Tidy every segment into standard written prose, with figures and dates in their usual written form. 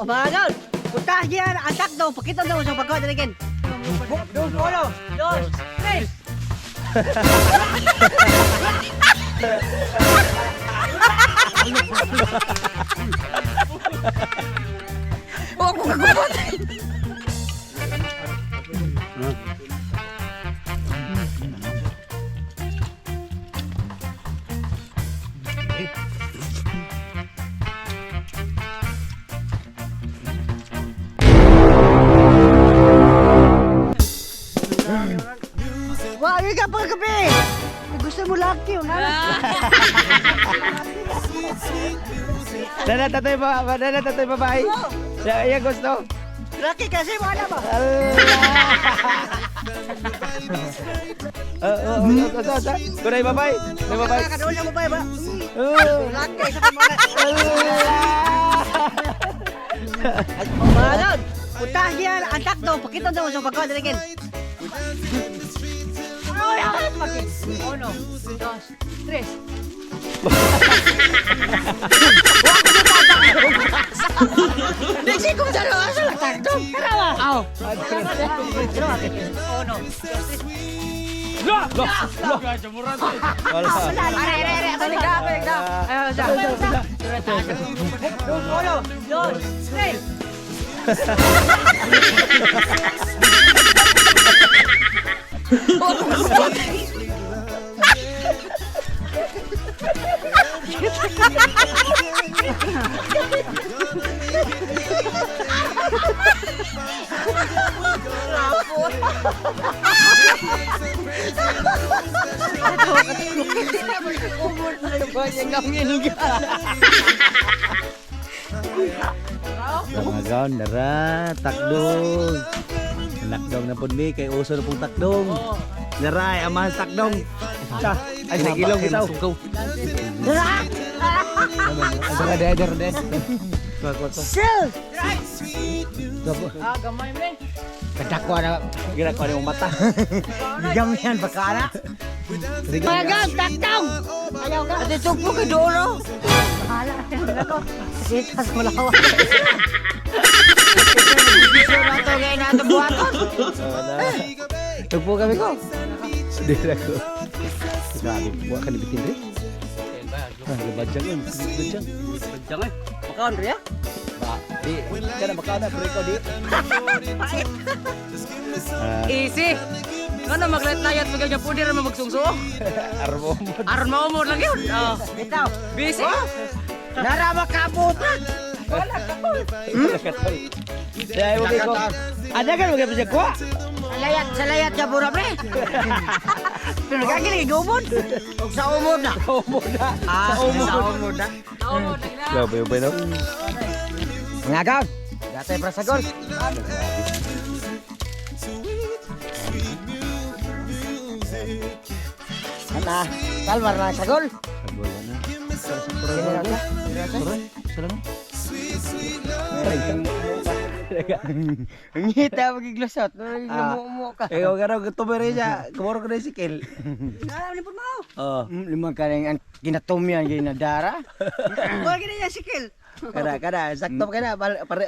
Mga gaul, punta diyan, atak daw, pakita daw sa pagkaw dalagin. Dos, uno, dos, tres. Oh, ako kagubot. Wah, ini kapal kape. Gusto mo laki yun, ha? Dala tatay babae. Ya gusto. Laki kasi, wala ba? Kunay babae. Kunay babae. Kadol na mo ba, ba? Oh. Laki sa pamana. Mga gaul, punta diyan, atak daw, pakita daw sa pagkaw dalagin. Uno, dos, tres. Diksi kung sa loob sa latagdong. Karawa. Aw. Uno, dos, tres. Are. Balik na. Ayaw, sa. Uno, dos, tres. Mga gaon, dara, takdong. Takdong na po ni, kay uso na pong takdong. Dara, ay amahan sa takdong. Ay, sa ilong itaw. Dara. Sir! Gamay mo rin. Kadakwa na, ginakwa na yung mata. Bigyan mo yan, baka na. Mga gang, takdong! Ayaw ka. Ate Tugpo kay Doro. Bahala. Ako. Kita sa malawa. Gusto na ito ngayon na ito buhaton. Tugpo kami ko. Hindi na ko. Grabe, buwa ka ni Bitin rin. Labadjang yun. Labadjang eh. Makaon rin, Ba, di, ka na makaw na, pero ikaw di. Easy. Ano maglayat-layat mo ganyan pudir mo magsungso? Armo mo. Aron mo mo lang yun. Oh. Bitaw. Busy. Narama kapot na. Wala katol. Kaya mo ko. Ada kan mo kapag ko? Salayat siya pura, pre. Pero nagkakilig, umod. Huwag sa umod na. Umod na. Sa umod na. Gabay no. Ngagaw. Gatay para sa gol. Ana, kalmar na sa gol. Ngita magiglasot. Namumo ka. Eh, huwag ka raw tumere siya. Kumuro ko na yung sikil. Alam ni po mo. Oo. Limang ka rin ginatumyan ginadara. Huwag ka na yan, sikil. Kada. Sakto ka na.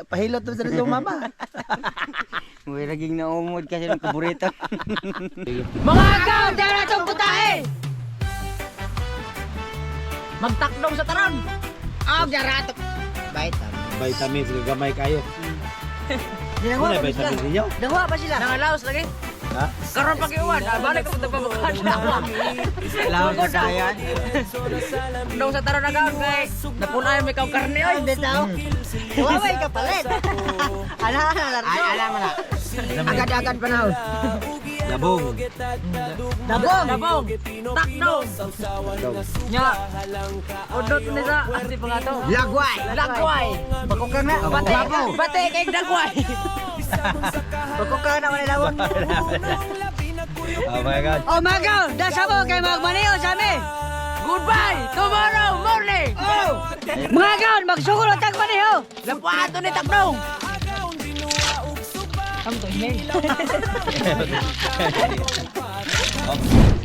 Pahilot mo sa yung mama. Uy, naging naumod kasi ng paborito. Mga agaw, dahil na itong putahe. Magtakdong sa taron. Darato. Vitamins, gagamay kayo. Dinangwa Ano pa sila. vitamins ninyo? Dangwa pa sila. Nangalaos lagi. Ha? Karon pag-iwan. Balik ko ito pabukan. Lawan ka kaya. Dong sa taron na gaon kay napunay may kaw karne oy. Bitaw. Huwag ka palit. Ala, Alam mo na. Agad-agad pa na. Labong. Dabong. Takdong. Nya. Udot ni sa ati pa nga to. Lagway. Bakukang na. Bate kay dagway. Bakukang na wala lawon. Oh my God. Oh my God, dasa mo kay magmaniyo sa amin. Goodbye. Tomorrow morning. Mga gaon, magsugol ang tagmaniyo. Lapato ni Takdong.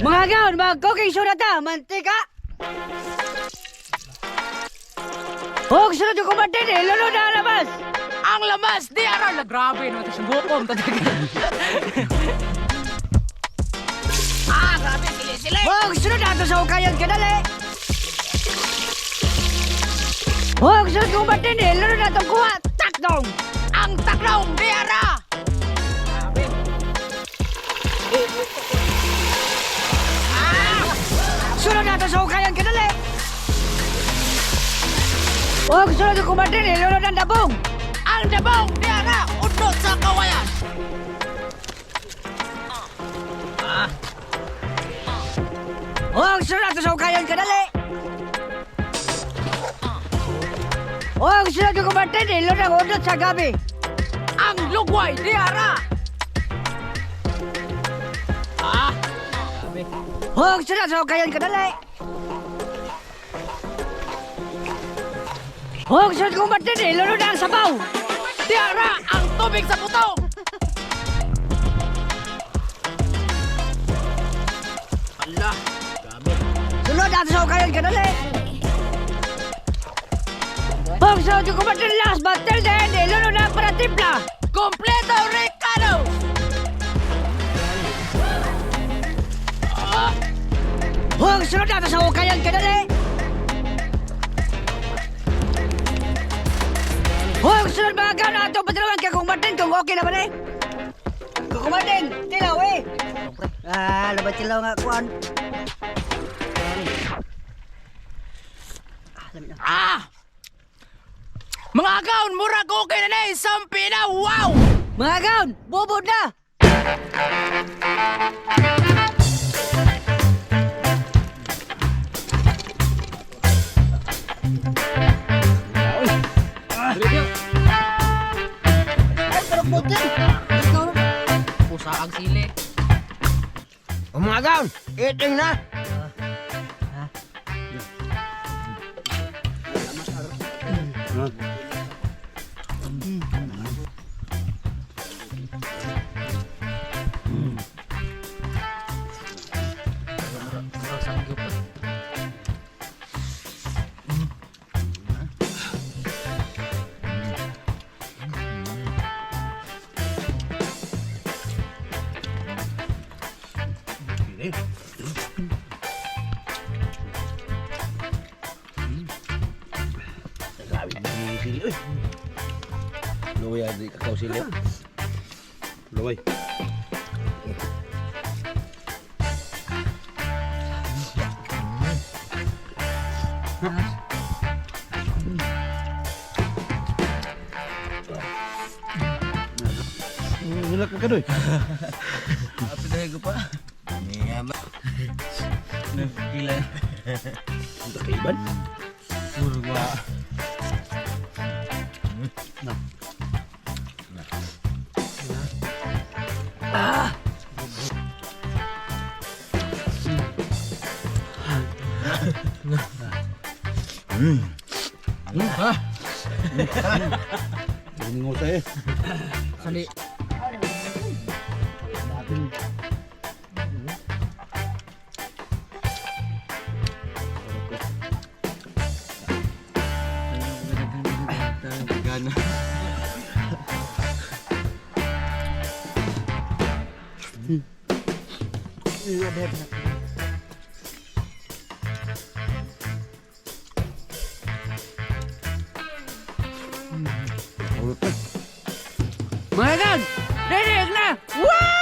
Mga gaon, mag-cooking show na ta, mantika. Huwag sunod yung kumantin eh, lalo na labas. Ang lamas, di aral na grabe naman ito sa bukom. Grabe, sili-sili. Huwag sunod nato sa hukayan ka dali. Huwag sunod kong batin eh. Lalo na itong kuha. Takdong. Ang taklong, di ara. Grabe. Sunod nato sa hukayan ka dali. Huwag sunod kong batin eh. Lalo na ang dabong. Ang dabong, di ara. Udot sa kawayan. Huwag sunod nato sa hukayan ka dali. Huwag sunod kong batin eh. Lalo na ang udot sa gabi. Ang lugway, di ara. Huwag sunod sa hukayan ka dali. Huwag sunod kong batin eh. Lalo na ang sabaw. Di ara, ang tubig sa putong. Allah, grabe. Sunod nato sa hukayan ka dali. Huwag sunod kong batin last batter din eh. Lalo na ang paratimpla. Kompleto, Ricardo. Huwag sunod nato sa hukayan ka dali. Huwag sunod mga gana ato patulungan ka kung Martin kung okay na ba eh. Kung Martin, tilaw eh. Labat tilaw nga kuan. Mga agaon, murag okay na na, sampi na, wow! Mga gaon, bubod na. Ay, pero putin. Pusa ang sili. Mga gaon, eating na. Grabe ni sili oi. Luway di kakao sili. Luway. Nilak ka doy. Apa dah ko pa? Ni ama. Nagkila. Ang kaiban. Surga. Ini ngota eh. Sali. Gana. Mga gaon, dinig na. Wow!